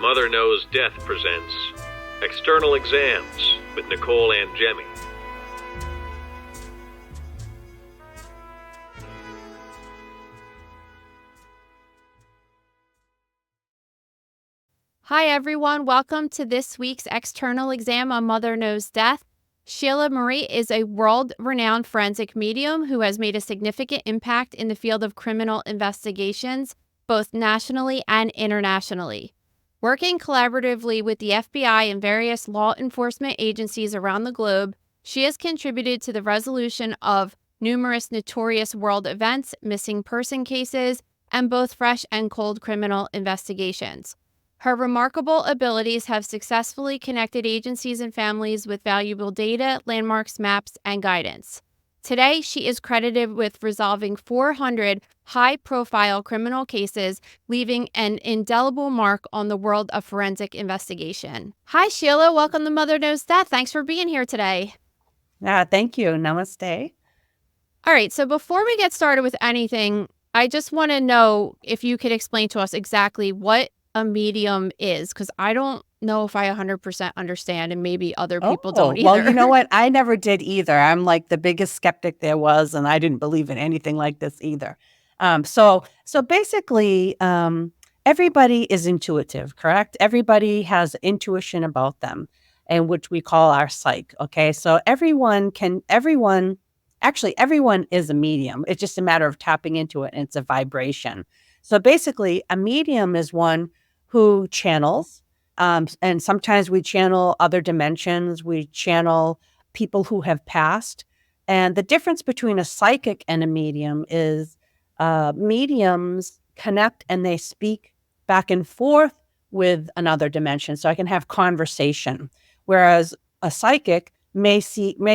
Mother Knows Death presents External Exams with Nicole and Jemmy. Hi everyone, welcome to this week's external exam on Mother Knows Death. Sheila Marie is a world-renowned forensic medium who has made a significant impact in the field of criminal investigations, both nationally and internationally. Working collaboratively with the FBI and various law enforcement agencies around the globe, she has contributed to the resolution of numerous notorious world events, missing person cases, and both fresh and cold criminal investigations. Her remarkable abilities have successfully connected agencies and families with valuable data, landmarks, maps, and guidance. Today, she is credited with resolving 400 high-profile criminal cases, leaving an indelible mark on the world of forensic investigation. Hi, Sheila. Welcome to Mother Knows Death. Thanks for being here today. Thank you. Namaste. All right, so before we get started with anything, I just want to know if you could explain to us exactly what a medium is, because I don't know if I 100% understand, and maybe other people don't either. Well, you know what? I never did either. I'm like the biggest skeptic there was, and I didn't believe in anything like this either. So basically, everybody is intuitive, correct? Everybody has intuition about them, and which we call our psyche. Okay, so everyone is a medium. It's just a matter of tapping into it, and it's a vibration. So basically, a medium is one who channels. And sometimes we channel other dimensions. We channel people who have passed. And the difference between a psychic and a medium is mediums connect and they speak back and forth with another dimension. So I can have conversation. Whereas a psychic may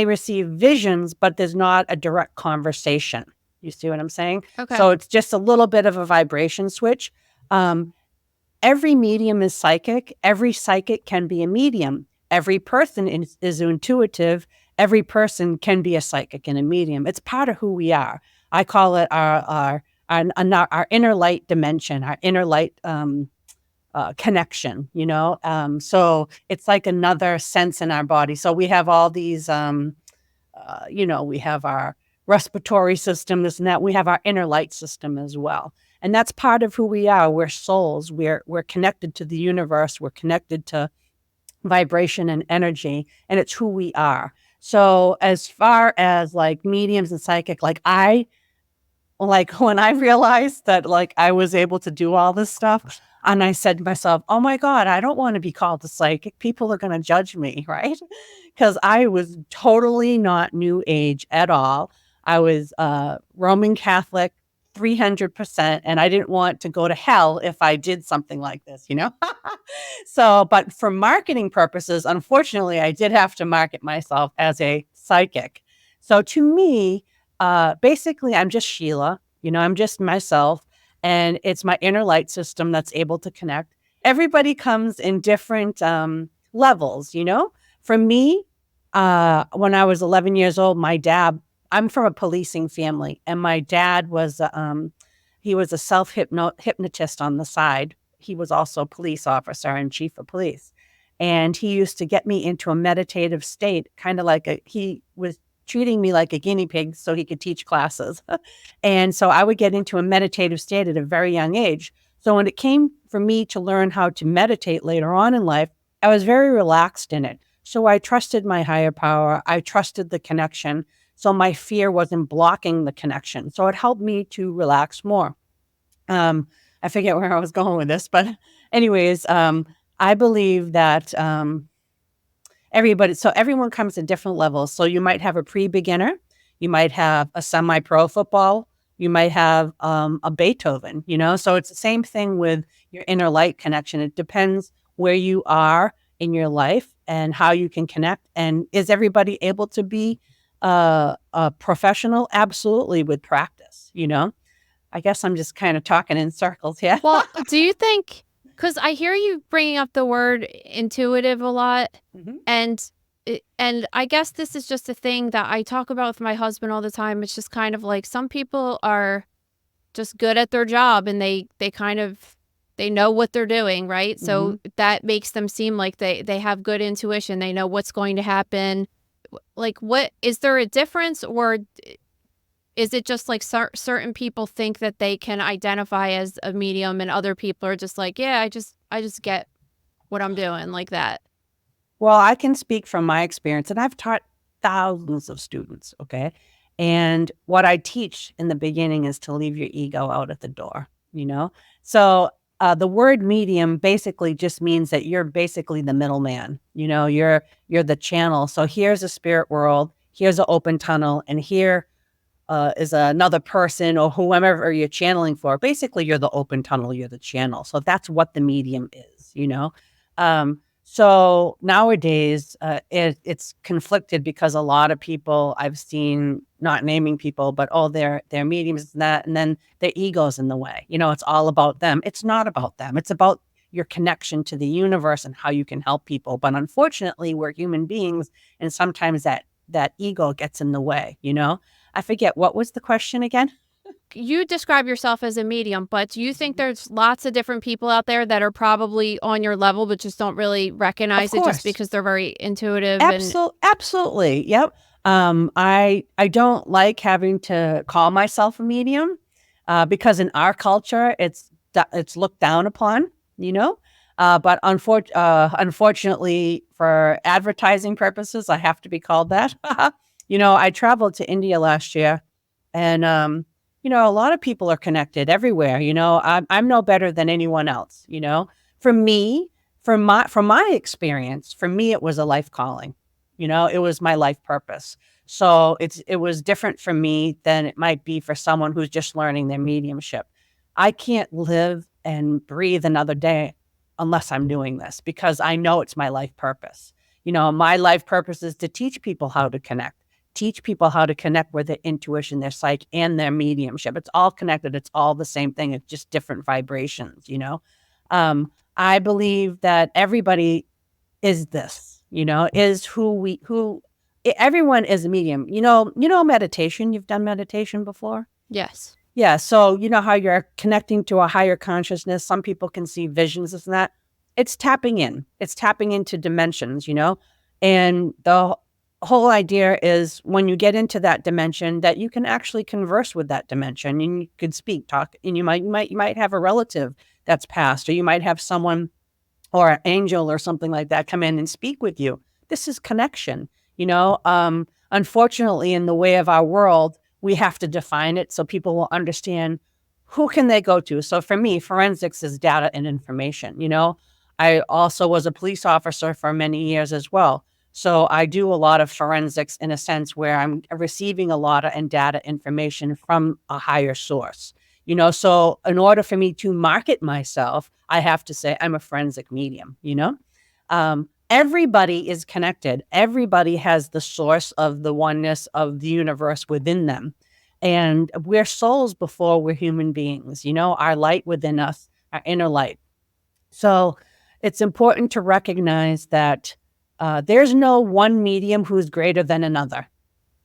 receive visions, but there's not a direct conversation. You see what I'm saying? Okay. So it's just a little bit of a vibration switch. Every medium is psychic. Every psychic can be a medium. Every person is intuitive. Every person can be a psychic and a medium. It's part of who we are. I call it our inner light dimension, our inner light connection, you know? So it's like another sense in our body. So we have all these, we have our respiratory system, this and that. We have our inner light system as well. And that's part of who we are. We're souls. We're connected to the universe. We're connected to vibration and energy, and it's who we are. So as far as like mediums and psychic, when I realized that like I was able to do all this stuff, and I said to myself, oh my God, I don't want to be called a psychic. People are going to judge me, right? Because I was totally not New Age at all. I was Roman Catholic, 300%, and I didn't want to go to hell if I did something like this, you know? So, but for marketing purposes, unfortunately, I did have to market myself as a psychic. So to me, basically, I'm just Sheila, you know, I'm just myself, and it's my inner light system that's able to connect. Everybody comes in different levels, you know? For me, when I was 11 years old, I'm from a policing family, and my dad was he was a self-hypnotist on the side. He was also a police officer and chief of police, and he used to get me into a meditative state, kind of like he was treating me like a guinea pig so he could teach classes. And so I would get into a meditative state at a very young age. So when it came for me to learn how to meditate later on in life, I was very relaxed in it. So I trusted my higher power. I trusted the connection. So my fear wasn't blocking the connection. So it helped me to relax more. I forget where I was going with this, but anyways, I believe that everyone comes at different levels. So you might have a pre-beginner, you might have a semi-pro football, you might have a Beethoven, you know? So it's the same thing with your inner light connection. It depends where you are in your life and how you can connect. And is everybody able to be a professional? Absolutely, with practice, you know? I guess I'm just kind of talking in circles here. Well, do you think, because I hear you bringing up the word intuitive a lot, and I guess this is just a thing that I talk about with my husband all the time. It's just kind of like some people are just good at their job and they kind of they know what they're doing, right? Mm-hmm. So that makes them seem like they have good intuition. They know what's going to happen. Like, what is there a difference, or is it just like certain people think that they can identify as a medium, and other people are just like, yeah, I just get what I'm doing, like that? Well, I can speak from my experience, and I've taught thousands of students, okay? And what I teach in the beginning is to leave your ego out at the door, you know? So the word medium basically just means that you're basically the middleman, you know, you're the channel. So here's a spirit world, here's an open tunnel, and here is another person or whomever you're channeling for. Basically, you're the open tunnel, you're the channel. So that's what the medium is, you know? So nowadays, it's conflicted because a lot of people I've seen, not naming people, but they're mediums and that, and then their ego's in the way. You know, it's all about them. It's not about them. It's about your connection to the universe and how you can help people. But unfortunately, we're human beings, and sometimes that ego gets in the way. You know, I forget what was the question again. You describe yourself as a medium, but do you think there's lots of different people out there that are probably on your level, but just don't really Of recognize it just course. because they're very intuitive? And Absolutely. Yep. I don't like having to call myself a medium because in our culture it's looked down upon, you know. But unfortunately, for advertising purposes, I have to be called that. You know, I traveled to India last year, and you know, a lot of people are connected everywhere. You know, I'm no better than anyone else. You know, for me, from my experience, for me, it was a life calling. You know, it was my life purpose. So it was different for me than it might be for someone who's just learning their mediumship. I can't live and breathe another day unless I'm doing this because I know it's my life purpose. You know, my life purpose is to teach people how to connect, teach people how to connect with their intuition, their psyche, and their mediumship. It's all connected. It's all the same thing. It's just different vibrations, you know? I believe that everybody is this, you know, is everyone is a medium. You know, meditation, you've done meditation before? yes. Yeah. So you know how you're connecting to a higher consciousness. Some people can see visions, this and that. It's tapping in. It's tapping into dimensions, you know? And the whole idea is when you get into that dimension that you can actually converse with that dimension and you could speak, talk, and you might have a relative that's passed, or you might have someone or an angel or something like that come in and speak with you. This is connection, you know? Unfortunately, in the way of our world, we have to define it so people will understand who can they go to. So for me, forensics is data and information, you know? I also was a police officer for many years as well. So I do a lot of forensics in a sense where I'm receiving a lot of data information from a higher source. You know, so in order for me to market myself, I have to say I'm a forensic medium, you know? Everybody is connected. Everybody has the source of the oneness of the universe within them. And we're souls before we're human beings, you know, our light within us, our inner light. So it's important to recognize that there's no one medium who's greater than another.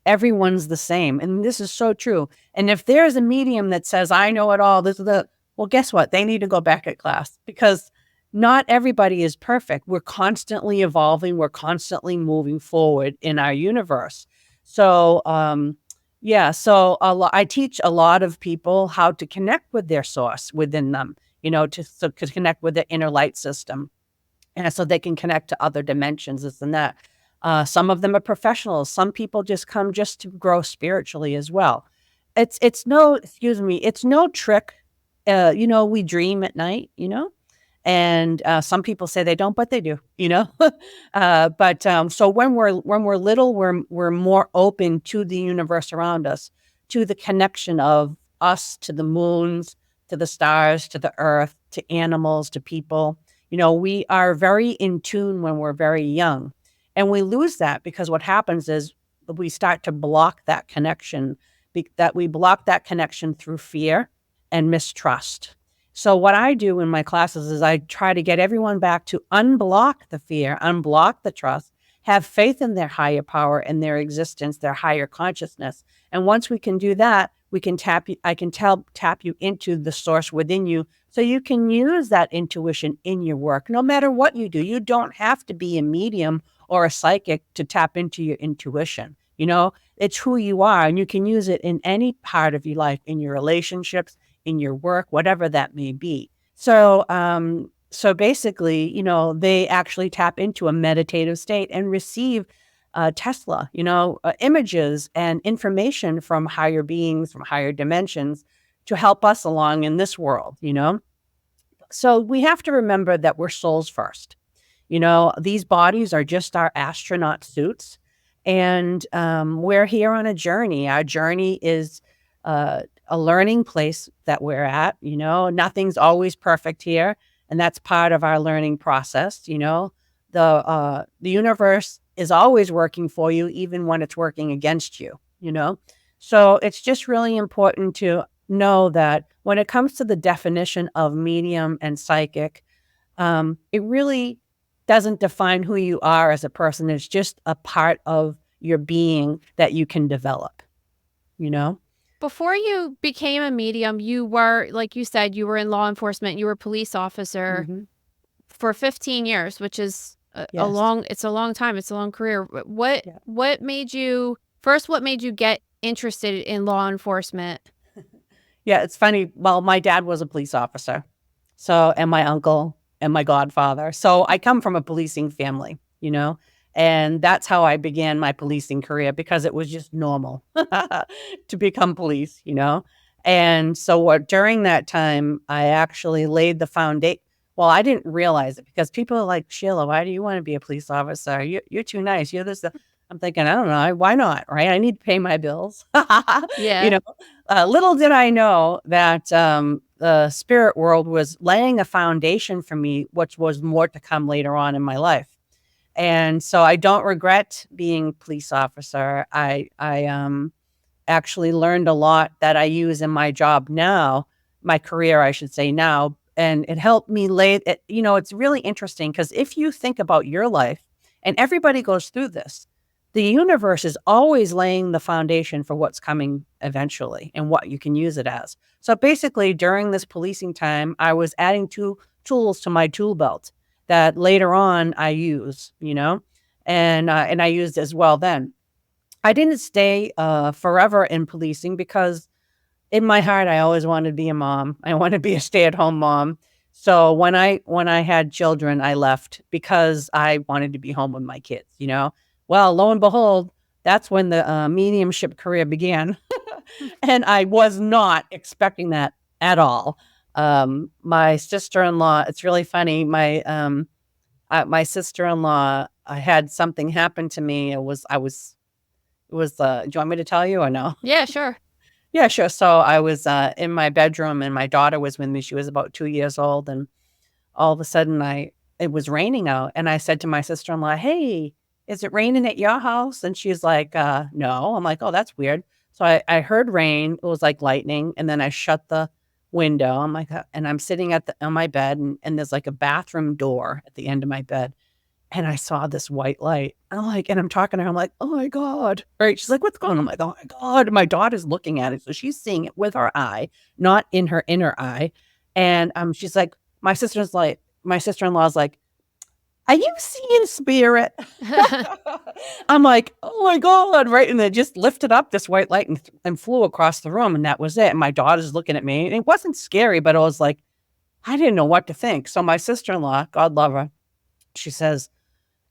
Everyone's the same. And this is so true. And if there's a medium that says, I know it all, well, guess what? They need to go back at class because not everybody is perfect. We're constantly evolving. We're constantly moving forward in our universe. So, I teach a lot of people how to connect with their source within them, you know, to connect with the inner light system. And so they can connect to other dimensions, this and that. Some of them are professionals. Some people just come just to grow spiritually as well. It's no trick. You know, we dream at night, you know, and some people say they don't, but they do, you know. So when we're little, we're more open to the universe around us, to the connection of us to the moons, to the stars, to the earth, to animals, to people. You know, we are very in tune when we're very young. And we lose that because what happens is we start to block that connection, we block that connection through fear and mistrust. So what I do in my classes is I try to get everyone back to unblock the fear, unblock the trust, have faith in their higher power and their existence, their higher consciousness. And once we can do that, I can tap you into the source within you so you can use that intuition in your work. No matter what you do, you don't have to be a medium or a psychic to tap into your intuition. It's who you are, and you can use it in any part of your life, in your relationships, in your work, whatever that may be. So basically, they actually tap into a meditative state and receive Tesla, images and information from higher beings, from higher dimensions to help us along in this world. So we have to remember that we're souls first. These bodies are just our astronaut suits, and we're here on a journey. Our journey is a learning place that we're at. Nothing's always perfect here, and that's part of our learning process. The universe is always working for you, even when it's working against you. So it's just really important to know that when it comes to the definition of medium and psychic, it really doesn't define who you are as a person. It's just a part of your being that you can develop. Before you became a medium, you were, like you said, you were in law enforcement. You were a police officer for 15 years, which is Yes. it's a long time. It's a long career. What made you get interested in law enforcement? Yeah, it's funny. Well, my dad was a police officer, and my uncle and my godfather. So I come from a policing family, and that's how I began my policing career, because it was just normal to become police. And so during that time, I actually laid the foundation. Well, I didn't realize it, because people are like, Sheila, why do you want to be a police officer? You're too nice. You're this. I'm thinking, I don't know. Why not? Right? I need to pay my bills. Yeah. Little did I know that the spirit world was laying a foundation for me, which was more to come later on in my life. And so I don't regret being a police officer. I actually learned a lot that I use in my job now, my career, I should say now. And it helped me lay it. It's really interesting, because if you think about your life, and everybody goes through this, the universe is always laying the foundation for what's coming eventually and what you can use it as. So basically, during this policing time, I was adding two tools to my tool belt that later on I use, and I used as well then. I didn't stay forever in policing, because in my heart, I always wanted to be a mom. I wanted to be a stay-at-home mom. So when I had children, I left because I wanted to be home with my kids. Well, lo and behold, that's when the mediumship career began, and I was not expecting that at all. My sister-in-law, it's really funny. My sister-in-law, I had something happen to me. Do you want me to tell you or no? Yeah, sure. Yeah, sure. So I was in my bedroom, and my daughter was with me. She was about 2 years old, and all of a sudden it was raining out, and I said to my sister-in-law, "Hey, is it raining at your house?" And she's like, "No." I'm like, "Oh, that's weird." So I heard rain. It was like lightning, and then I shut the window. I'm like, and I'm sitting on my bed, and there's like a bathroom door at the end of my bed. And I saw this white light. And I'm talking to her. I'm like, "Oh my God." Right. She's like, "What's going on?" I'm like, "Oh my God." My daughter's looking at it. So she's seeing it with her eye, not in her inner eye. And she's like, my sister-in-law's like, "Are you seeing spirit?" I'm like, "Oh my God." Right. And it just lifted up this white light and flew across the room. And that was it. And my daughter's looking at me. And it wasn't scary, but it was like, I didn't know what to think. So my sister-in-law, God love her, she says,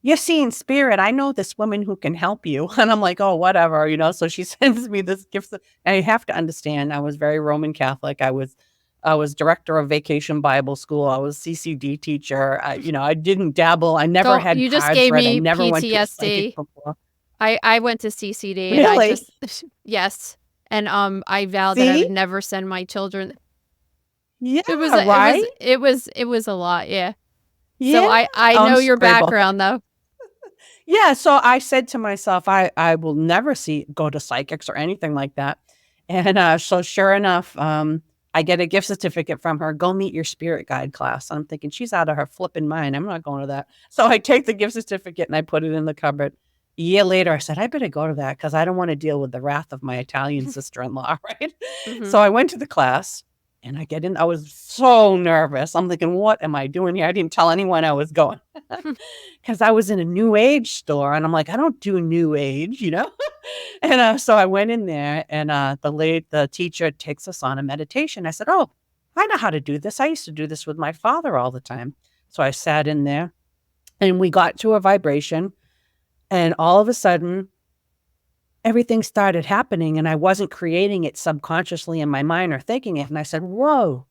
"You're seeing spirit. I know this woman who can help you." And I'm like, "Oh, whatever." So she sends me this gift. And you have to understand, I was very Roman Catholic. I was director of Vacation Bible School. I was CCD teacher. I didn't dabble. I never had You just cards gave read. I me never went to a PTSD. psychic before. I went to CCD, and I Really? just yes, and I vowed that I See? would never send my children. Yeah, It was right? it was a lot, yeah. Yeah. So I Oh, I'm know your sorry about that. background though. Yeah, so I said to myself, I will never go to psychics or anything like that. And so sure enough, I get a gift certificate from her. "Go meet your spirit guide class." I'm thinking, she's out of her flipping mind. I'm not going to that. So I take the gift certificate and I put it in the cupboard. a year later, I said, I better go to that because I don't want to deal with the wrath of my Italian sister-in-law, right? So I went to the class and I get in. I was so nervous. I'm thinking, what am I doing here? I didn't tell anyone I was going because I was in a new age store and I'm like, I don't do new age, And so I went in there and the teacher takes us on a meditation. I said, oh, I know how to do this. I used to do this with my father all the time. So I sat in there and we got to a vibration and all of a sudden everything started happening and I wasn't creating it subconsciously in my mind or thinking it. And I said, whoa,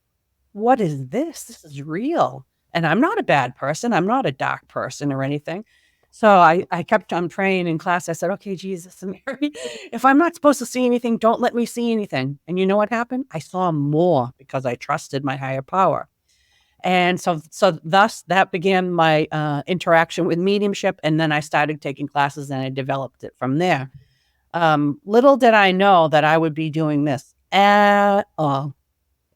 what is this? This is real. And I'm not a bad person. I'm not a dark person or anything. So I kept on praying in class. I said, okay, Jesus and Mary, if I'm not supposed to see anything, don't let me see anything. And you know what happened? I saw more because I trusted my higher power. And so thus that began my interaction with mediumship. And then I started taking classes and I developed it from there. Little did I know that I would be doing this at all.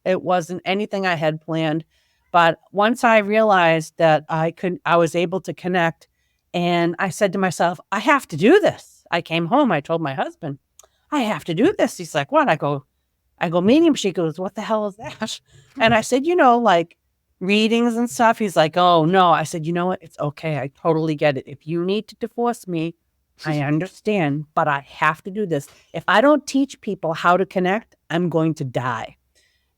It wasn't anything I had planned. But once I realized that I was able to connect, and I said to myself, I have to do this. I came home. I told my husband, I have to do this. He's like, what? I go medium. She goes, what the hell is that? And I said, like readings and stuff. He's like, oh, no. I said, you know what? It's okay. I totally get it. If you need to divorce me, I understand, but I have to do this. If I don't teach people how to connect, I'm going to die.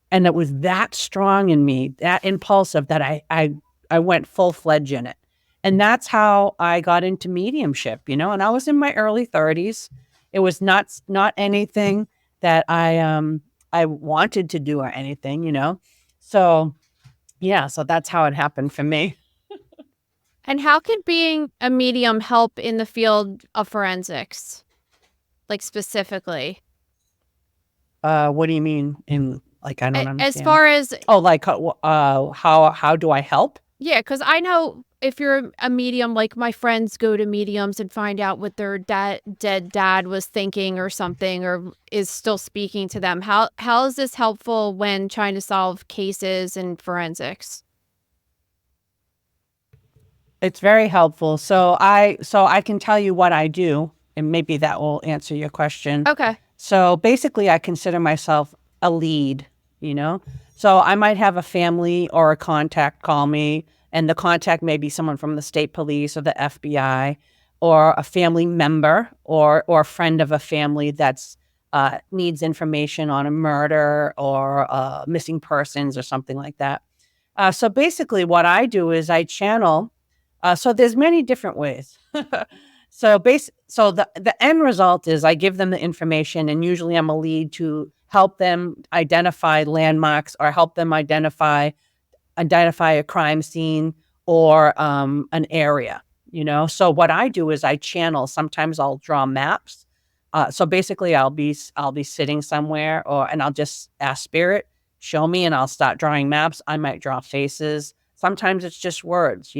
And it was that strong in me, that impulsive, that I went full-fledged in it. And that's how I got into mediumship, and I was in my early 30s. It was not anything that I wanted to do or anything, So, yeah, so that's how it happened for me. And how can being a medium help in the field of forensics, like specifically? What do you mean I don't understand. As far as... Oh, like how do I help? Yeah, because I know if you're a medium, like my friends go to mediums and find out what their dead dad was thinking or something, or is still speaking to them. How is this helpful when trying to solve cases in forensics? It's very helpful. So I can tell you what I do, and maybe that will answer your question. Okay. So basically, I consider myself a lead, So I might have a family or a contact call me, and the contact may be someone from the state police or the FBI, or a family member or a friend of a family that's needs information on a murder or missing persons or something like that. So basically, what I do is I channel. So there's many different ways. So the end result is I give them the information, and usually I'm a lead to help them identify landmarks or help them identify a crime scene or an area, So what I do is I channel. Sometimes I'll draw maps. So basically I'll be sitting somewhere and I'll just ask spirit, show me, and I'll start drawing maps. I might draw faces. Sometimes it's just words,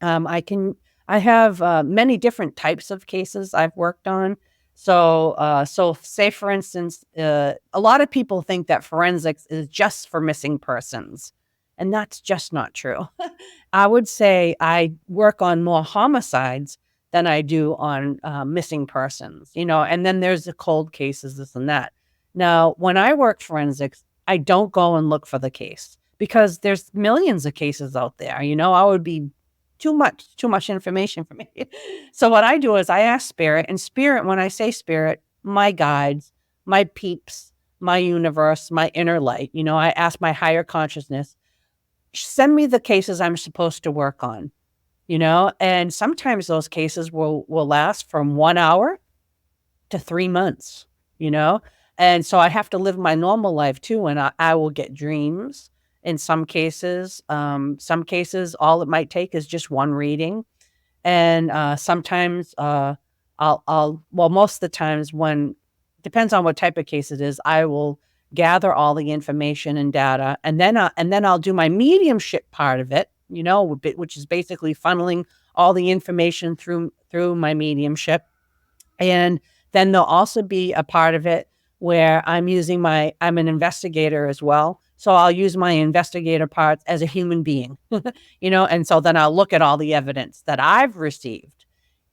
I have many different types of cases I've worked on. So say for instance, a lot of people think that forensics is just for missing persons, and that's just not true. I would say I work on more homicides than I do on missing persons, and then there's the cold cases, this and that. Now, when I work forensics, I don't go and look for the case because there's millions of cases out there. I would be too much information for me. So what I do is I ask spirit, and spirit, when I say spirit, my guides, my peeps, my universe, my inner light, I ask my higher consciousness, send me the cases I'm supposed to work on, and sometimes those cases will last from 1 hour to 3 months, and so I have to live my normal life too, and I will get dreams. In some cases, all it might take is just one reading. And sometimes most of the times depends on what type of case it is, I will gather all the information and data, and then I'll do my mediumship part of it, which is basically funneling all the information through my mediumship. And then there'll also be a part of it where I'm an investigator as well. So I'll use my investigator parts as a human being, and so then I'll look at all the evidence that I've received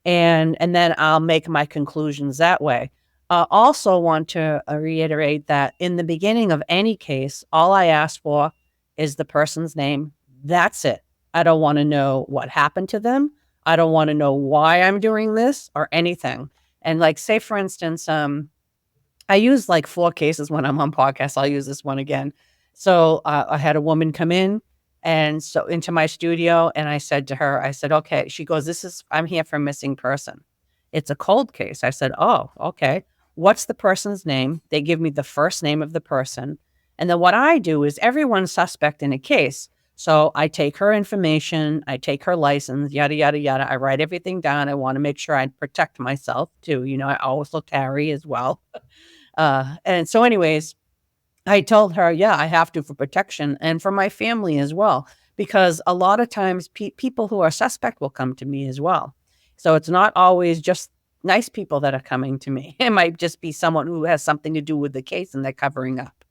and then I'll make my conclusions that way. I also want to reiterate that in the beginning of any case, all I ask for is the person's name. That's it. I don't want to know what happened to them. I don't want to know why I'm doing this or anything. And like, say for instance, I use like 4 cases when I'm on podcasts. I'll use this one again. So I had a woman come in and so into my studio, and I said to her, I said, okay. She goes, I'm here for a missing person. It's a cold case. I said, oh, okay. What's the person's name? They give me the first name of the person. And then what I do is everyone's suspect in a case. So I take her information, I take her license, yada, yada, yada. I write everything down. I want to make sure I protect myself too. I also carry as well. And so anyways, I told her, yeah, I have to for protection and for my family as well, because a lot of times people who are suspect will come to me as well. So it's not always just nice people that are coming to me. It might just be someone who has something to do with the case and they're covering up.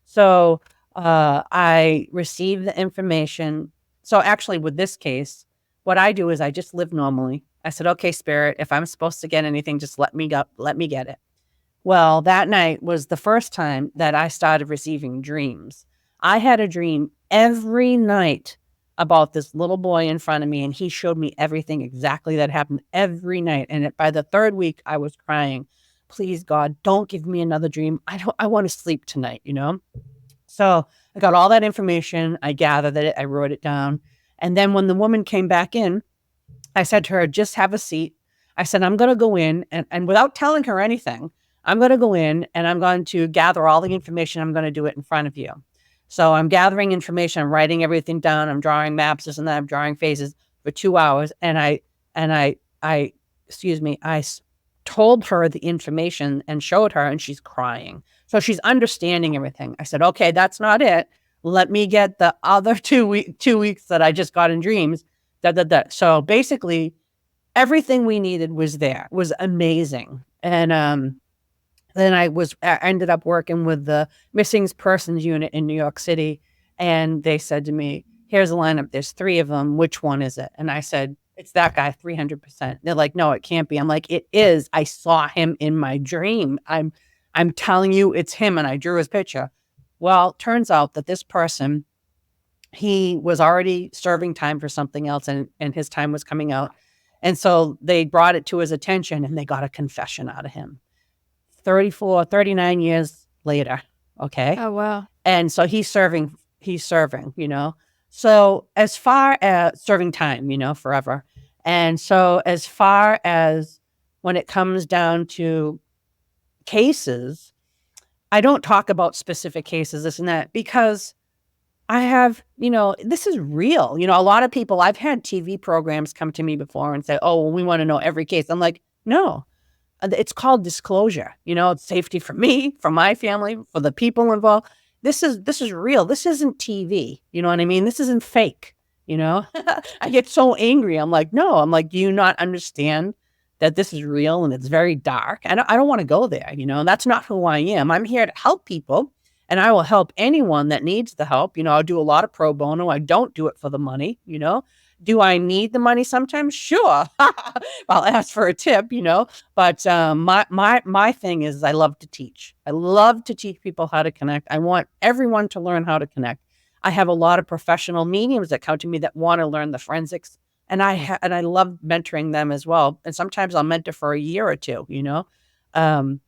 So I receive the information. So actually with this case, what I do is I just live normally. I said, okay, spirit, if I'm supposed to get anything, just let me get it. Well, that night was the first time that I started receiving dreams. I had a dream every night about this little boy in front of me, and he showed me everything exactly that happened every night. And by the 3rd week, I was crying, please, God, don't give me another dream. I want to sleep tonight, So I got all that information. I gathered it. I wrote it down. And then when the woman came back in, I said to her, just have a seat. I said, I'm going to go in and without telling her anything, I'm going to go in and I'm going to gather all the information. I'm going to do it in front of you. So I'm gathering information. I'm writing everything down. I'm drawing maps, this and that. I'm drawing faces for 2 hours. And I told her the information and showed her, and she's crying. So she's understanding everything. I said, okay, that's not it. Let me get the other 2 weeks that I just got in dreams. So basically, everything we needed was there. It was amazing. And then I ended up working with the missing persons unit in New York City. And they said to me, here's a lineup. There's 3 of them. Which one is it? And I said, it's that guy, 300%. They're like, no, it can't be. I'm like, it is. I saw him in my dream. I'm telling you it's him. And I drew his picture. Well, turns out that this person, he was already serving time for something else, and his time was coming out. And so they brought it to his attention, and they got a confession out of him. 39 years later. Okay. Oh, wow. And so he's serving, So as far as serving time, forever. And so as far as when it comes down to cases, I don't talk about specific cases, this and that, because I have, this is real. A lot of people, I've had TV programs come to me before and say, oh, well, we want to know every case. I'm like, no. It's called disclosure. It's safety for me, for my family, for the people involved. This is real. This isn't TV. You know what I mean? This isn't fake. I get so angry. I'm like, no. I'm like, do you not understand that this is real and it's very dark? I don't want to go there. That's not who I am. I'm here to help people, and I will help anyone that needs the help. I'll do a lot of pro bono. I don't do it for the money. Do I need the money sometimes? Sure. I'll ask for a tip, but my thing is I love to teach. I love to teach people how to connect. I want everyone to learn how to connect. I have a lot of professional mediums that come to me that want to learn the forensics, and I love mentoring them as well. And sometimes I'll mentor for a year or 2, and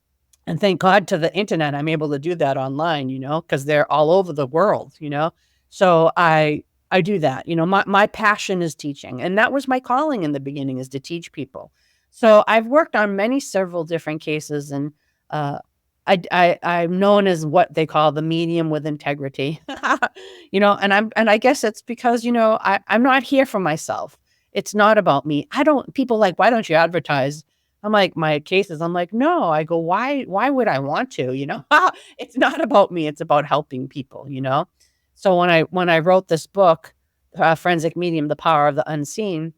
thank God to the internet, I'm able to do that online, because they're all over the world, So I do that. My passion is teaching, and that was my calling in the beginning, is to teach people. So I've worked on several different cases, and I'm known as what they call the medium with integrity, and I guess it's because, I'm not here for myself. It's not about me. People like, why don't you advertise? I'm like, my cases. I'm like, no, I go, why would I want to, it's not about me. It's about helping people, So when I wrote this book, Forensic Medium, The Power of the Unseen,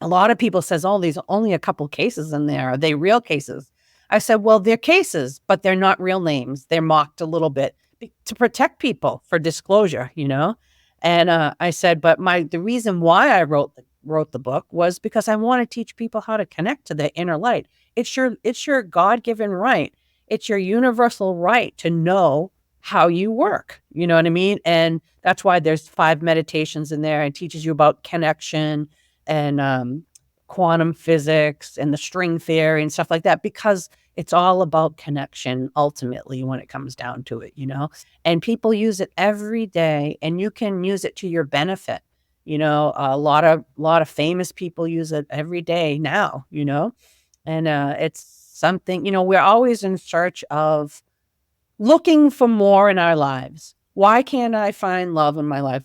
a lot of people says, oh, there's only a couple cases in there. Are they real cases? I said, well, they're cases, but they're not real names. They're mocked a little bit to protect people for disclosure, And I said, but the reason why I wrote wrote the book was because I want to teach people how to connect to the inner light. It's your God-given right. It's your universal right to know how you work. You know what I mean? And that's why there's 5 meditations in there and teaches you about connection and quantum physics and the string theory and stuff like that, because it's all about connection ultimately when it comes down to it, and people use it every day, and you can use it to your benefit. A lot of famous people use it every day now, and it's something, we're always in search of looking for more in our lives. Why can't I find love in my life?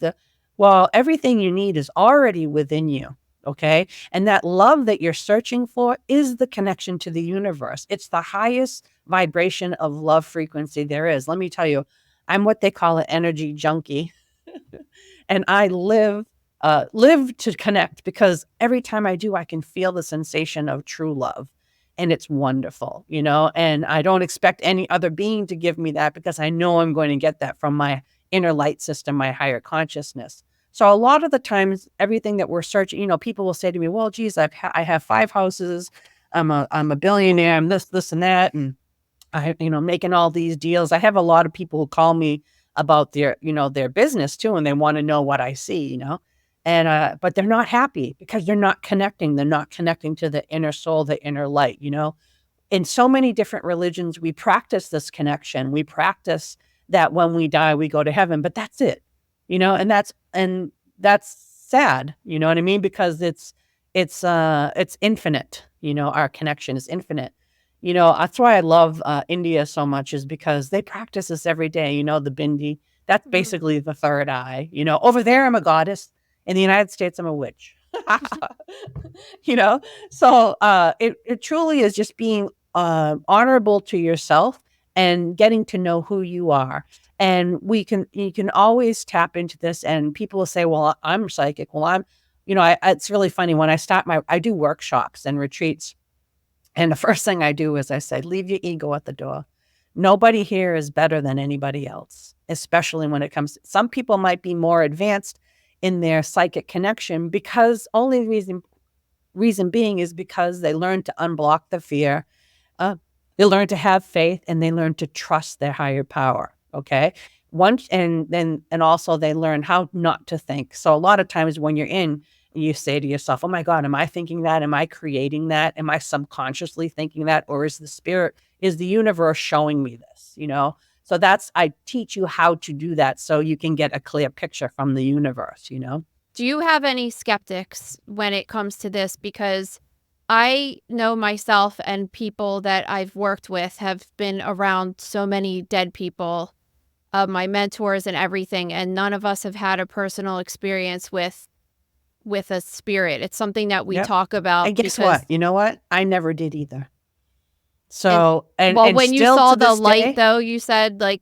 Well, everything you need is already within you. Okay. And that love that you're searching for is the connection to the universe. It's the highest vibration of love frequency there is. Let me tell you, I'm what they call an energy junkie. And I live to connect, because every time I do, I can feel the sensation of true love. And it's wonderful, and I don't expect any other being to give me that, because I know I'm going to get that from my inner light system, my higher consciousness. So a lot of the times, everything that we're searching, people will say to me, well, geez, I have 5 houses. I'm a billionaire. I'm this and that. And making all these deals. I have a lot of people who call me about their business too. And they want to know what I see, and, but they're not happy because they're not connecting. They're not connecting to the inner soul, the inner light, In so many different religions, we practice this connection. We practice that when we die, we go to heaven, but that's it, and that's sad. You know what I mean? Because it's infinite. Our connection is infinite. That's why I love India so much, is because they practice this every day. The bindi, that's basically the third eye. Over there, I'm a goddess. In the United States, I'm a witch. So it truly is just being honorable to yourself and getting to know who you are. And you can always tap into this. And people will say, well, I'm psychic. Well, it's really funny when I do workshops and retreats. And the first thing I do is I say, leave your ego at the door. Nobody here is better than anybody else, especially when it comes to, some people might be more advanced in their psychic connection, because only reason being is because they learn to unblock the fear. They learn to have faith, and they learn to trust their higher power. Okay. And also they learn how not to think. So a lot of times when you're in, you say to yourself, oh my God, am I thinking that? Am I creating that? Am I subconsciously thinking that? Or is the universe showing me this? So I teach you how to do that so you can get a clear picture from the universe, Do you have any skeptics when it comes to this? Because I know myself and people that I've worked with have been around so many dead people, my mentors and everything, and none of us have had a personal experience with a spirit. It's something that we talk about. And guess what? You know what? I never did either. So, when you saw the light, though, you said I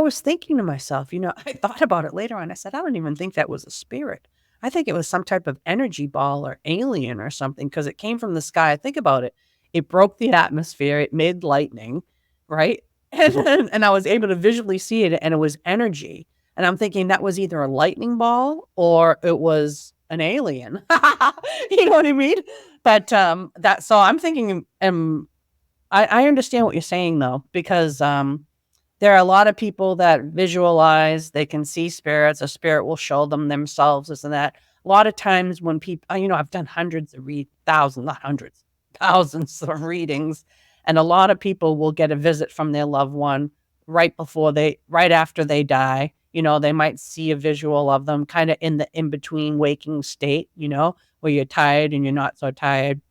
was thinking to myself, I thought about it later on. I said, I don't even think that was a spirit. I think it was some type of energy ball or alien or something, because it came from the sky. Think about it. It broke the atmosphere. It made lightning, right? And I was able to visually see it, and it was energy. And I'm thinking that was either a lightning ball or it was an alien. You know what I mean? But so I'm thinking, I understand what you're saying though, because there are a lot of people that visualize, they can see spirits, a spirit will show them themselves, this and that. A lot of times when people, I've done thousands of readings, and a lot of people will get a visit from their loved one right after they die. They might see a visual of them kind of in the in-between waking state, where you're tired and you're not so tired.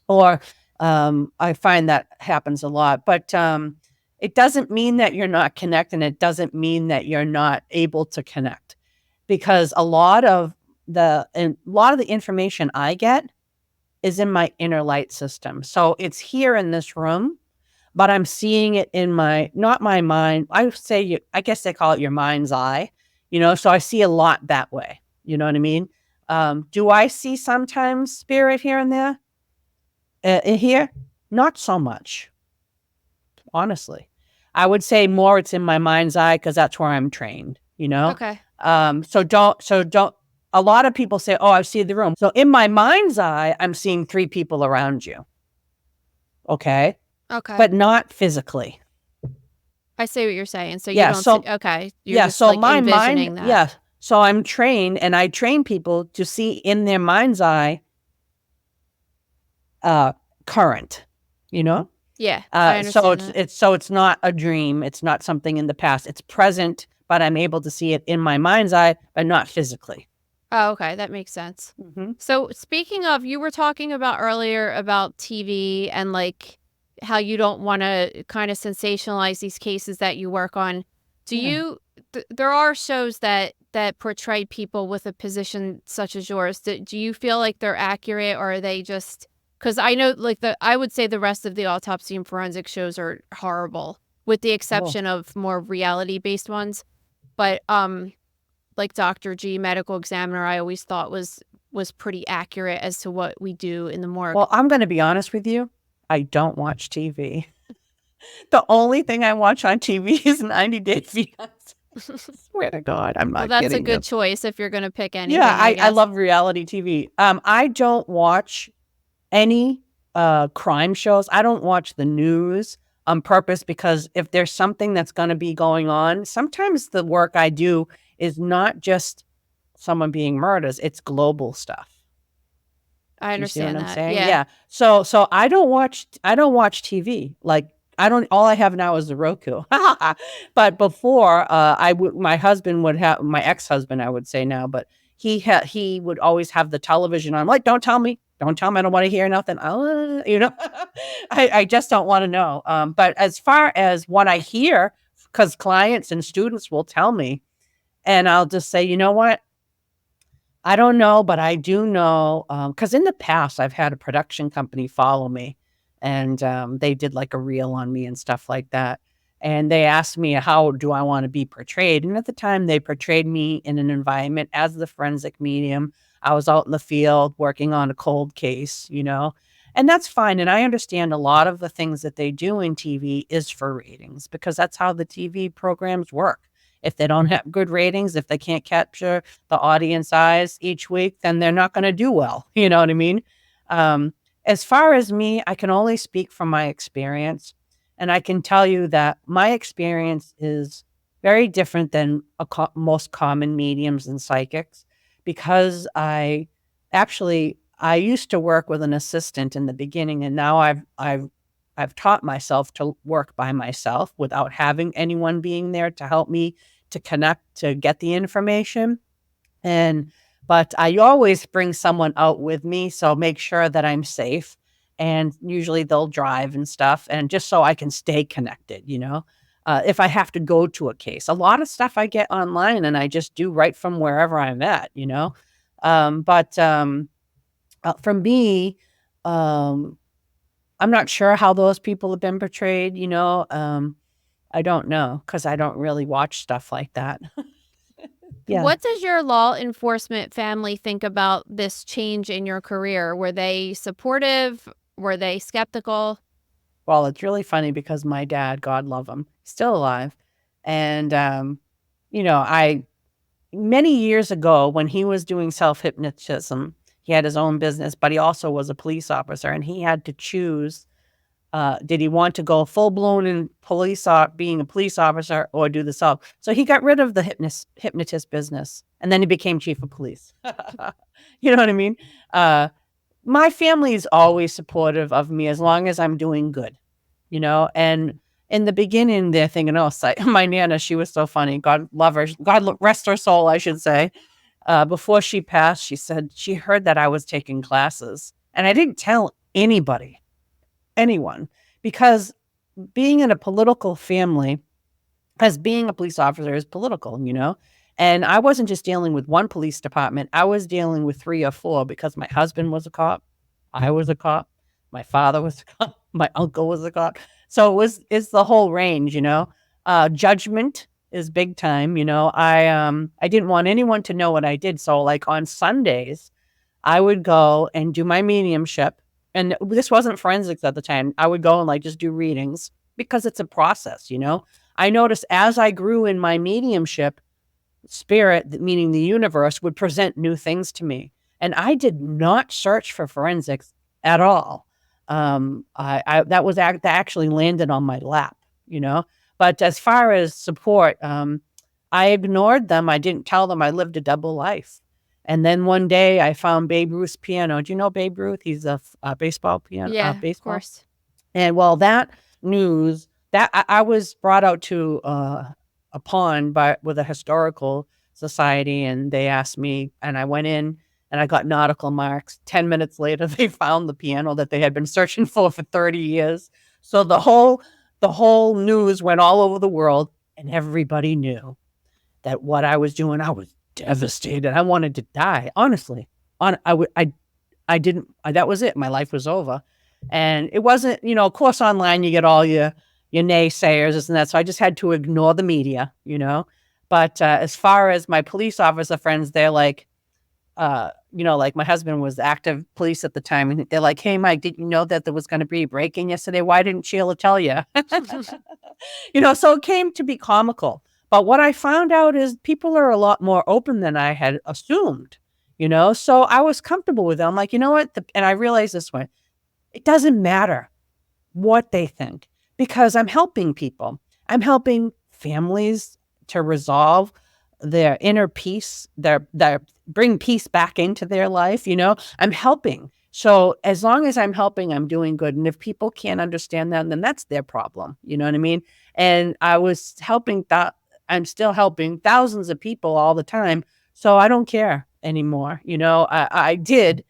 Or I find that happens a lot. But it doesn't mean that you're not connecting. It doesn't mean that you're not able to connect, because a lot of the information I get is in my inner light system. So it's here in this room, but I'm seeing it in not my mind. I guess they call it your mind's eye, so I see a lot that way. You know what I mean? Do I see sometimes spirit here and there? Here? Not so much. Honestly, I would say more it's in my mind's eye, because that's where I'm trained, Okay. So don't, a lot of people say, oh, I see the room. So in my mind's eye, I'm seeing 3 people around you. Okay. Okay. But not physically. I see what you're saying. So you Yeah, don't so- see, okay. You're Yeah. just So like my envisioning mind, that. yeah. So I'm trained, and I train people to see in their mind's eye current, you know? Yeah, I So understand that. it's not a dream. It's not something in the past. It's present, but I'm able to see it in my mind's eye, but not physically. Oh, okay. That makes sense. Mm-hmm. So speaking of, you were talking about earlier about TV and like how you don't want to kind of sensationalize these cases that you work on. Do Yeah. you, there are shows that portray people with a position such as yours. Do you feel like they're accurate, or are they just, because I know like I would say the rest of the autopsy and forensic shows are horrible with the exception of more reality based ones. But like Dr. G, medical examiner, I always thought was pretty accurate as to what we do in the morgue. Well, I'm going to be honest with you. I don't watch TV. The only thing I watch on TV is 90 Day Fiancé. Swear to God, I'm not Well, that's a kidding good you. choice if you're going to pick anything. Yeah, I guess. love reality TV. I don't watch any crime shows. I don't watch the news on purpose, because if there's something that's going to be going on, sometimes the work I do is not just someone being murdered, it's global stuff. I You see what understand I'm that. saying? Yeah. So I don't watch TV. Like, all I have now is the Roku. But before, my husband would have, my ex-husband, I would say now, but he would always have the television on. I'm like, don't tell me. I don't want to hear nothing. I just don't want to know. But as far as what I hear, because clients and students will tell me, and I'll just say, you know what? I don't know, but I do know, because in the past, I've had a production company follow me, and they did like a reel on me and stuff like that. And they asked me, how do I want to be portrayed? And at the time, they portrayed me in an environment as the forensic medium. I was out in the field working on a cold case, and that's fine. And I understand a lot of the things that they do in TV is for ratings, because that's how the TV programs work. If they don't have good ratings, if they can't capture the audience eyes each week, then they're not going to do well. You know what I mean? As far as me, I can only speak from my experience. And I can tell you that my experience is very different than most common mediums and psychics, because I used to work with an assistant in the beginning, and now I've taught myself to work by myself without having anyone being there to help me to connect, to get the information. But I always bring someone out with me, so make sure that I'm safe. And usually they'll drive and stuff, and just so I can stay connected, if I have to go to a case. A lot of stuff I get online and I just do right from wherever I'm at, for me, I'm not sure how those people have been portrayed, I don't know, because I don't really watch stuff like that. Yeah. What does your law enforcement family think about this change in your career? Were they supportive? Were they skeptical? Well, it's really funny because my dad, God love him, still alive. And, many years ago when he was doing self-hypnotism, he had his own business, but he also was a police officer, and he had to choose, did he want to go full-blown in being a police officer, or do the self? So he got rid of the hypnotist business, and then he became chief of police. You know what I mean? My family is always supportive of me as long as I'm doing good, and in the beginning, they're thinking, oh, my Nana, she was so funny. God love her. God rest her soul, I should say. Before she passed, she said she heard that I was taking classes, and I didn't tell anyone, because being in a political family, as being a police officer is political, and I wasn't just dealing with one police department. I was dealing with 3 or 4, because my husband was a cop, I was a cop, my father was a cop, my uncle was a cop. So it's the whole range, judgment is big time. I didn't want anyone to know what I did. So like on Sundays, I would go and do my mediumship. And this wasn't forensics at the time. I would go and like just do readings, because it's a process, I noticed as I grew in my mediumship, spirit, meaning the universe, would present new things to me. And I did not search for forensics at all. That actually landed on my lap, you know. But as far as support, I ignored them. I didn't tell them I lived a double life. And then one day I found Babe Ruth's piano. Do you know Babe Ruth? He's a baseball piano. Yeah, of Baseball. course. And well, that news that I was brought out to a pond with a historical society, and they asked me, and I went in and I got nautical marks. 10 minutes later, they found the piano that they had been searching for 30 years. So the whole news went all over the world, and everybody knew that what I was doing, I was devastated. I wanted to die, honestly. I didn't, that was it. My life was over. And it wasn't, of course, online you get all your naysayers, this and that. So I just had to ignore the media, But as far as my police officer friends, they're like, like my husband was active police at the time. And they're like, hey, Mike, did you know that there was going to be a break-in yesterday? Why didn't Sheila tell you? So it came to be comical. But what I found out is people are a lot more open than I had assumed, So I was comfortable with them. I'm like, you know what? And I realized this way. It doesn't matter what they think because I'm helping people. I'm helping families to resolve their inner peace, their bring peace back into their life. I'm helping. So as long as I'm helping, I'm doing good. And if people can't understand that, then that's their problem. You know what I mean? And I was helping that. I'm still helping thousands of people all the time. So I don't care anymore. I did.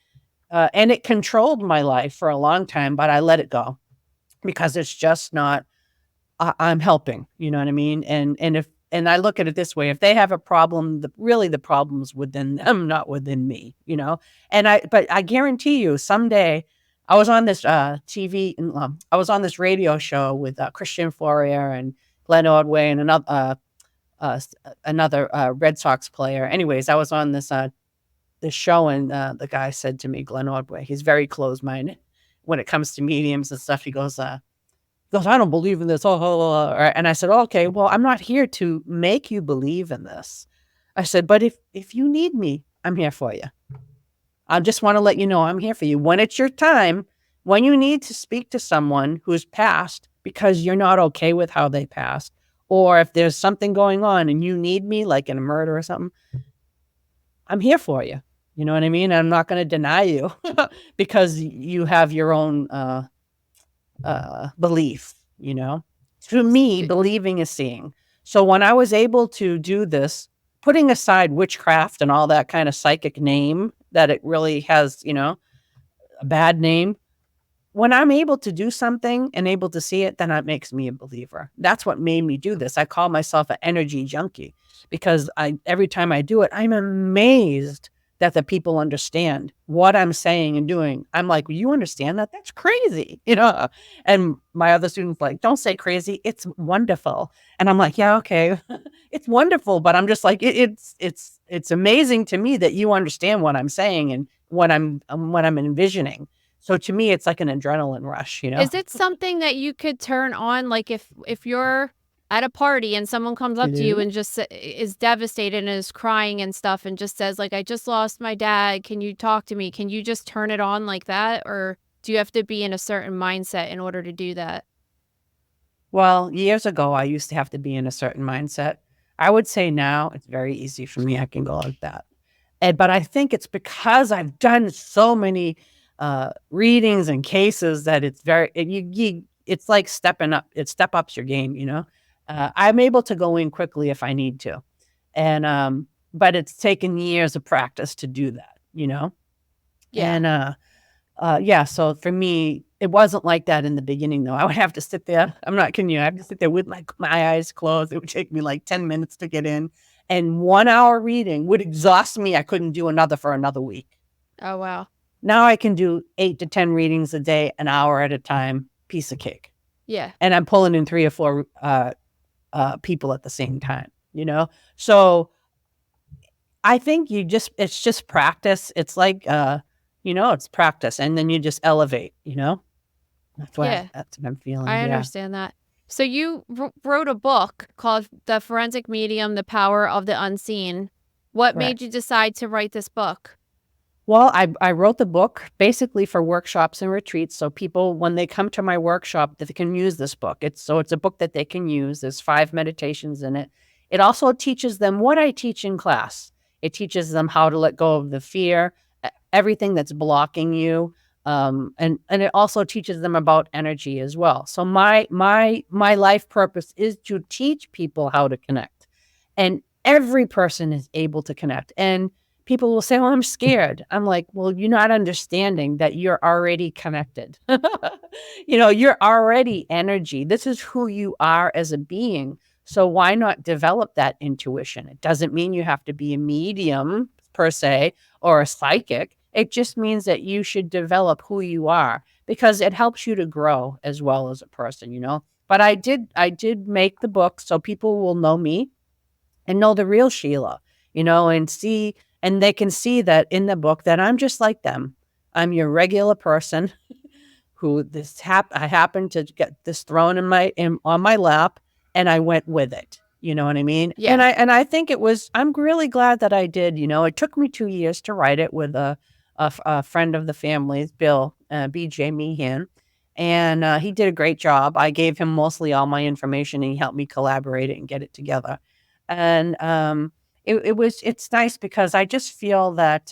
And it controlled my life for a long time, but I let it go because it's just not, I'm helping, you know what I mean? And I look at it this way, if they have a problem, the problem's within them, not within me, but I guarantee you someday I was on this TV, I was on this radio show with Christian Fourier and Glenn Ordway and another Red Sox player. Anyways, I was on this show, and the guy said to me, Glenn Ordway, he's very closed-minded when it comes to mediums and stuff. He goes, I don't believe in this. And I said, okay, well, I'm not here to make you believe in this. I said, but if you need me, I'm here for you. I just want to let you know I'm here for you. When it's your time, when you need to speak to someone who's passed because you're not okay with how they passed, or if there's something going on and you need me, like in a murder or something, I'm here for you. You know what I mean? I'm not going to deny you because you have your own belief, To me, believing is seeing. So when I was able to do this, putting aside witchcraft and all that kind of psychic name that it really has, a bad name, when I'm able to do something and able to see it, then that makes me a believer. That's what made me do this. I call myself an energy junkie because every time I do it, I'm amazed that the people understand what I'm saying and doing. I'm like, you understand that? That's crazy, And my other students like, don't say crazy. It's wonderful. And I'm like, yeah, okay, it's wonderful. But I'm just like, it's amazing to me that you understand what I'm saying and what I'm envisioning. So to me, it's like an adrenaline rush, Is it something that you could turn on? Like if you're at a party and someone comes up to you and just is devastated and is crying and stuff and just says like, I just lost my dad. Can you talk to me? Can you just turn it on like that? Or do you have to be in a certain mindset in order to do that? Well, years ago, I used to have to be in a certain mindset. I would say now it's very easy for me. I can go like that. But I think it's because I've done so many readings and cases that it's it's like stepping up. It step ups your game, I'm able to go in quickly if I need to. And, but it's taken years of practice to do that, Yeah. And, so for me, it wasn't like that in the beginning though. I would have to sit there. I'm not kidding you. I have to sit there with my eyes closed. It would take me like 10 minutes to get in, and 1 hour reading would exhaust me. I couldn't do another for another week. Oh, wow. Now I can do 8 to 10 readings a day, an hour at a time, piece of cake. Yeah. And I'm pulling in 3 or 4 people at the same time, So I think it's just practice. It's like, it's practice, and then you just elevate, That's what I'm feeling. I understand that. So you wrote a book called The Forensic Medium, The Power of the Unseen. What made Correct. you decide to write this book? Well, I wrote the book basically for workshops and retreats. So people, when they come to my workshop, that they can use this book. It's a book that they can use. There's 5 meditations in it. It also teaches them what I teach in class. It teaches them how to let go of the fear, everything that's blocking you. And it also teaches them about energy as well. So my life purpose is to teach people how to connect. And every person is able to connect. And people will say, "Well, I'm scared." I'm like, "Well, you're not understanding that you're already connected." You're already energy. This is who you are as a being. So why not develop that intuition? It doesn't mean you have to be a medium per se or a psychic. It just means that you should develop who you are because it helps you to grow as well as a person. But I did make the book so people will know me and know the real Sheila, and they can see that in the book that I'm just like them. I'm your regular person who I happened to get this thrown on my lap, and I went with it. You know what I mean? Yeah. And I think I'm really glad that I did. It took me 2 years to write it with a friend of the family's, Bill, BJ Meehan. And he did a great job. I gave him mostly all my information, and he helped me collaborate it and get it together. And it's nice because I just feel that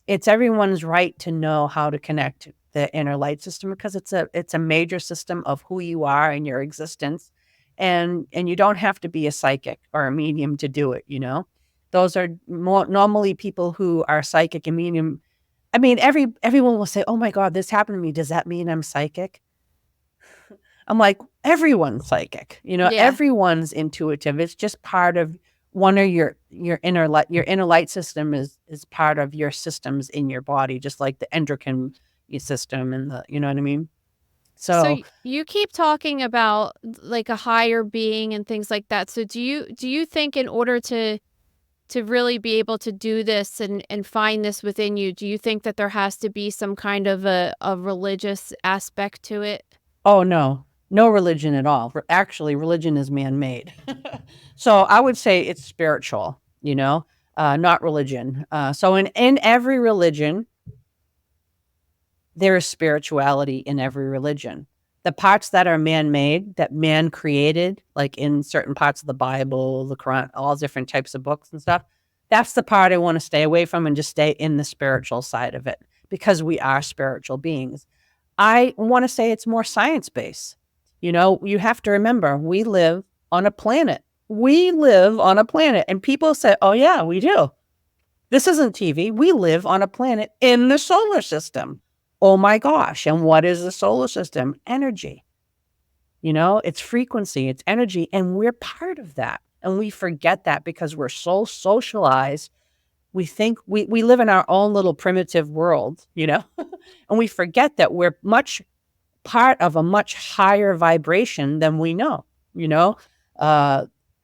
it's everyone's right to know how to connect to the inner light system because it's a major system of who you are and your existence. And you don't have to be a psychic or a medium to do it. Those are more normally people who are psychic and medium. I mean, everyone will say, "Oh my God, this happened to me. Does that mean I'm psychic?" I'm like, everyone's psychic, Yeah. everyone's intuitive. It's just part of one of your inner light. Your inner light system is part of your systems in your body, just like the endocrine system and you know what I mean? So So, you keep talking about like a higher being and things like that. So do you think in order to really be able to do this and find this within you, do you think that there has to be some kind of a religious aspect to it? oh no religion at all. Actually, religion is man-made. So I would say it's spiritual, not religion. So in every religion, there is spirituality in every religion. The parts that are man-made, that man created, like in certain parts of the Bible, the Quran, all different types of books and stuff, that's the part I want to stay away from and just stay in the spiritual side of it because we are spiritual beings. I want to say it's more science-based. You have to remember, we live on a planet. We live on a planet. And people say, "Oh, yeah, we do. This isn't TV. We live on a planet in the solar system." Oh my gosh. And what is the solar system? Energy. It's frequency, it's energy, and we're part of that. And we forget that because we're so socialized. We think we live in our own little primitive world, and we forget that we're much part of a much higher vibration than we know, you know?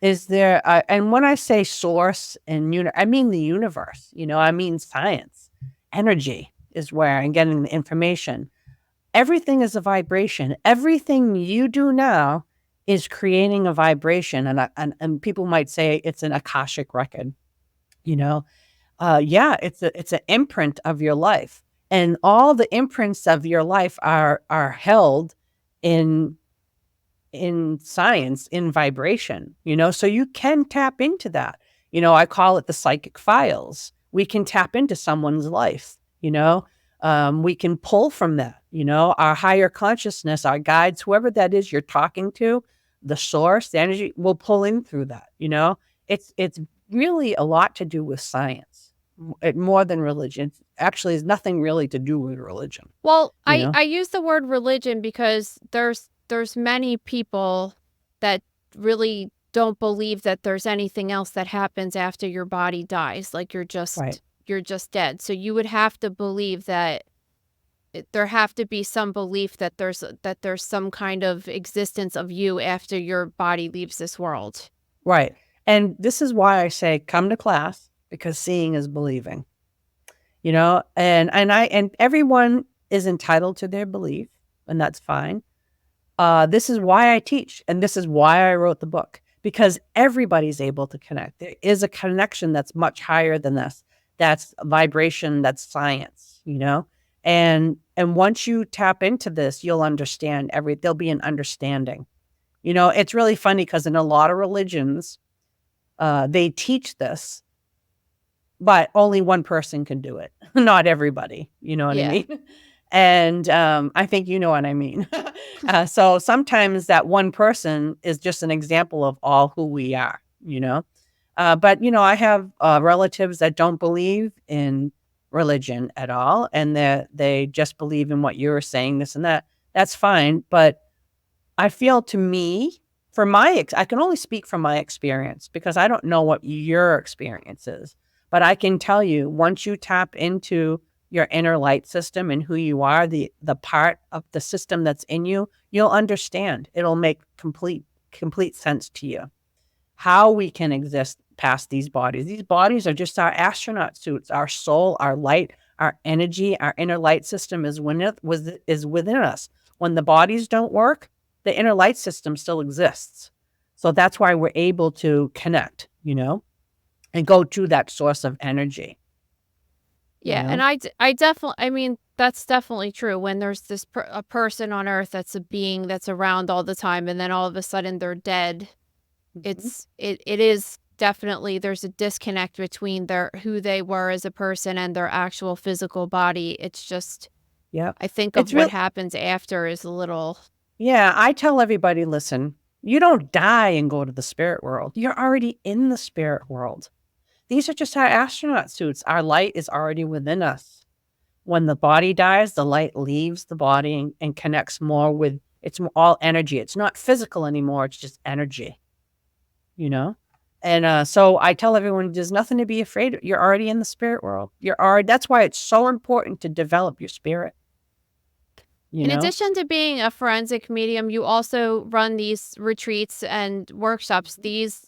Is there, and when I say source and I mean the universe, I mean science. Energy is where I'm getting the information. Everything is a vibration. Everything you do now is creating a vibration. And people might say it's an Akashic record, yeah, it's an imprint of your life. And all the imprints of your life are held in science, in vibration, so you can tap into that. I call it the psychic files. We can tap into someone's life, we can pull from that, our higher consciousness, our guides, whoever that is you're talking to, the source, the energy will pull in through that, it's really a lot to do with science, more than religion. Actually, there's nothing really to do with religion. Well, You know? I use the word religion because there's many people that really don't believe that there's anything else that happens after your body dies. Like Right. you're just dead. So you would have to believe that there have to be some belief that there's some kind of existence of you after your body leaves this world. Right. And this is why I say come to class, because seeing is believing. And everyone is entitled to their belief, and that's fine. This is why I teach, and this is why I wrote the book, because everybody's able to connect. There is a connection that's much higher than this. That's vibration, that's science, And once you tap into this, you'll understand there'll be an understanding. It's really funny because in a lot of religions, they teach this, but only one person can do it, not everybody. You know what I mean? And I think you know what I mean. So sometimes that one person is just an example of all who we are, But, I have relatives that don't believe in religion at all, and they just believe in what you're saying, this and that. That's fine. But I feel, to me, I can only speak from my experience because I don't know what your experience is. But I can tell you, once you tap into your inner light system and who you are, the part of the system that's in you, you'll understand. It'll make complete sense to you how we can exist past these bodies. These bodies are just our astronaut suits. Our soul, our light, our energy, our inner light system is within us. When the bodies don't work, the inner light system still exists. So that's why we're able to connect, and go to that source of energy. Yeah, and I definitely, that's definitely true. When there's a person on Earth that's a being that's around all the time, and then all of a sudden they're dead, it is definitely, there's a disconnect between who they were as a person and their actual physical body. It's just, I think of what happens after is a little. Yeah, I tell everybody, listen, you don't die and go to the spirit world. You're already in the spirit world. These are just our astronaut suits. Our light is already within us. When the body dies, the light leaves the body and connects more with, it's all energy. It's not physical anymore. It's just energy, And so I tell everyone, there's nothing to be afraid of. You're already in the spirit world. That's why it's so important to develop your spirit. In addition to being a forensic medium, you also run these retreats and workshops. These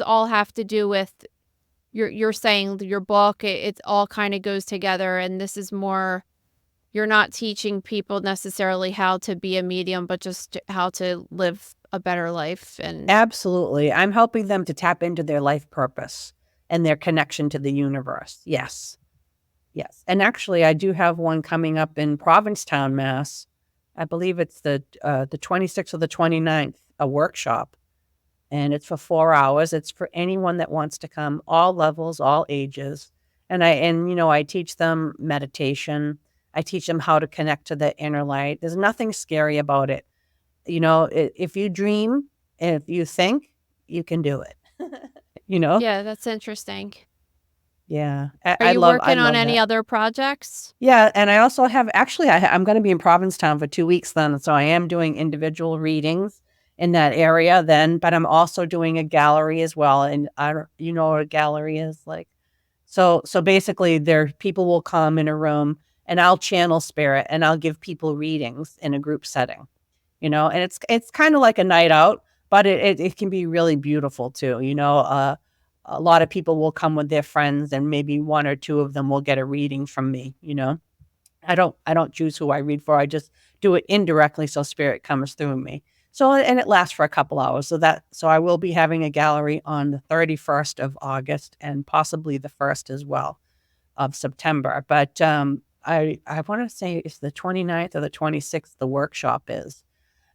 all have to do with, you're saying your book, it all kind of goes together, and this is more, you're not teaching people necessarily how to be a medium, but just how to live a better life. And absolutely. I'm helping them to tap into their life purpose and their connection to the universe. Yes. And actually, I do have one coming up in Provincetown, Mass. I believe it's the 26th or the 29th, a workshop. And it's for 4 hours. It's for anyone that wants to come, all levels, all ages. And I teach them meditation. I teach them how to connect to the inner light. There's nothing scary about it. If you dream, if you think, you can do it. Yeah, that's interesting. Yeah. Are you working on any other projects? Yeah. And I also have, I'm going to be in Provincetown for 2 weeks then. So I am doing individual readings in that area then, but I'm also doing a gallery as well. And you know what a gallery is like? So basically people will come in a room and I'll channel spirit and I'll give people readings in a group setting, and it's kind of like a night out, but it can be really beautiful too. A lot of people will come with their friends and maybe one or two of them will get a reading from me. I don't choose who I read for. I just do it indirectly. So spirit comes through me. So, and it lasts for a couple hours. So I will be having a gallery on the 31st of August and possibly the 1st as well of September. But I want to say it's the 29th or the 26th, the workshop is.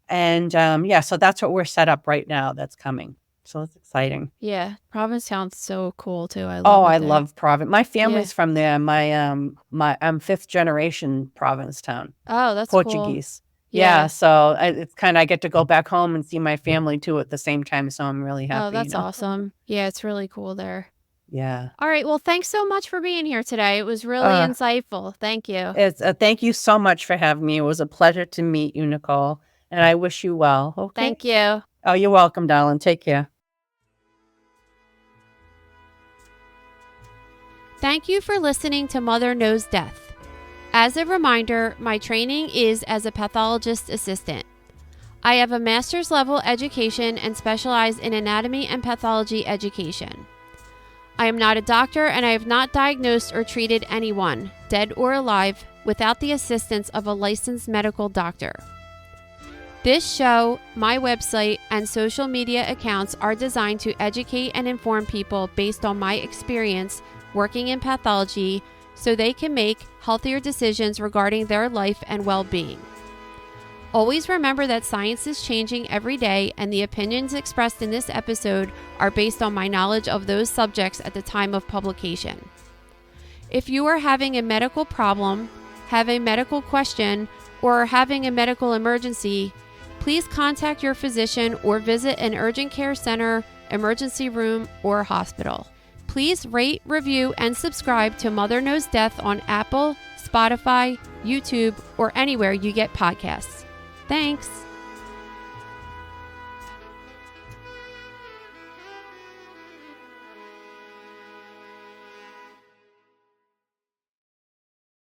And so that's what we're set up right now. That's coming. So it's exciting. Yeah. Provincetown's so cool too. I love Province. My family's from there. I'm 5th generation Provincetown. Oh, that's Portuguese. Cool. Yeah. So it's kind of, I get to go back home and see my family too at the same time. So I'm really happy. Oh, that's awesome. Yeah, it's really cool there. Yeah. All right. Well, thanks so much for being here today. It was really insightful. Thank you. Thank you so much for having me. It was a pleasure to meet you, Nicole. And I wish you well. Okay. Thank you. Oh, you're welcome, darling. Take care. Thank you for listening to Mother Knows Death. As a reminder, my training is as a pathologist assistant. I have a master's level education and specialize in anatomy and pathology education. I am not a doctor and I have not diagnosed or treated anyone, dead or alive, without the assistance of a licensed medical doctor. This show, my website, and social media accounts are designed to educate and inform people based on my experience working in pathology so they can make healthier decisions regarding their life and well-being. Always remember that science is changing every day, and the opinions expressed in this episode are based on my knowledge of those subjects at the time of publication. If you are having a medical problem, have a medical question, or are having a medical emergency, please contact your physician or visit an urgent care center, emergency room, or hospital. Please rate, review, and subscribe to Mother Knows Death on Apple, Spotify, YouTube, or anywhere you get podcasts. Thanks.